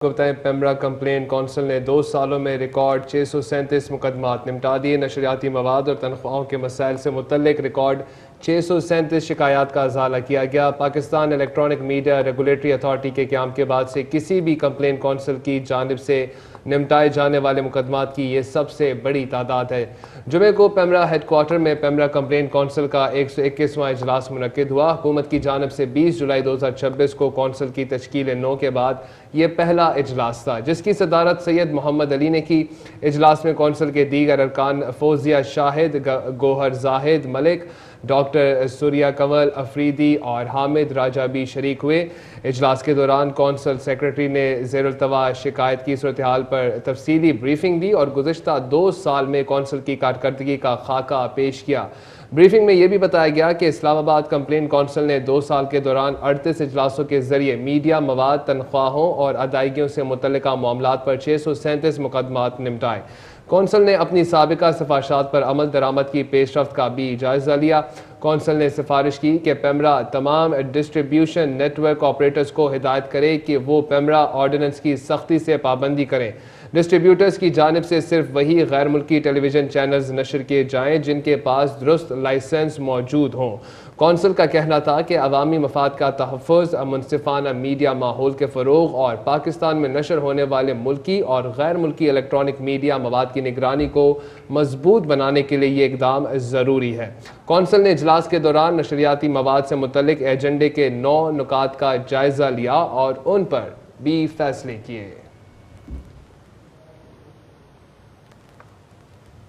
को बताएं, PEMRA complaint council ने 2 सालों में रिकॉर्ड 637 मुकदमात निपटा दिए। नशरियाती मवाद और तनख्वाहों के मसाइल से मुतल्लिक रिकॉर्ड 637 शिकायत का अजाला किया गया। Pakistan electronic media regulatory authority के क़याम के बाद से किसी भी कंप्लेंट कौंसिल की जानिब से निपटाए जाने वाले मुकदमात की ये सबसे बड़ी तादाद है। जुमे को पेमरा हेडक्वार्टर में पेमरा कंप्लेंट कौंसिल का 121वां इजलास मुनक्किद हुआ। हुकूमत की जानिब से 20 जुलाई 2026 को कौंसिल की तश्कील 9 के बाद ये पहला इजलास था, जिसकी सदारत सैयद मोहम्मद अली ने की। इजलास में कौंसिल के दीगर अरकान फौजिया शाहिद, गोहर जाहिद मलिक, डॉक्टर सूर्या कंवल अफरीदी और हामिद राजा भी शरीक हुए। इजलास के दौरान कौंसिल सेक्रेटरी ने ज़ेरुल-तवा शिकायत की सूरत हाल पर तफसीली ब्रीफिंग दी और गुज़िश्ता 2 साल में कौंसिल की कारकर्दगी का खाका पेश किया। ब्रीफिंग में यह भी बताया गया कि इस्लामाबाद कंप्लेंट कौंसिल ने 2 साल के दौरान 38 इजलासों के जरिए मीडिया मवाद, तनख्वाहों और अदायगियों से मुतल्लिका मामलात पर 637 मुकदमात निपटाए। कौंसिल ने अपनी साबिका सिफारिशात पर अमल दरामद की पेशरफ्त का भी जायजा लिया। कौंसिल ने सिफारिश की कि पेमरा तमाम डिस्ट्रीब्यूशन नेटवर्क ऑपरेटर्स को हिदायत करे कि वो पेमरा ऑर्डिनेंस की सख्ती से पाबंदी करें। डिस्ट्रीब्यूटर्स की जानिब से सिर्फ वही गैर मुल्की टेलीविजन चैनल्स नशर किए जाएँ जिनके पास दुरुस्त लाइसेंस मौजूद हों। कौंसिल का कहना था कि अवामी मफाद का तहफ़्फ़ुज़, मुनसिफाना मीडिया माहौल के फ़रोग़ और पाकिस्तान में नशर होने वाले मुल्की और गैर मुल्की इलेक्ट्रॉनिक मीडिया मवाद की निगरानी को मजबूत बनाने के लिए ये इक़दाम ज़रूरी है। कौंसिल ने इजलास के दौरान नशरियाती मवाद से मुतल्लिक एजेंडे के 9 नुकात का जायज़ा लिया और उन पर भी फैसले किए।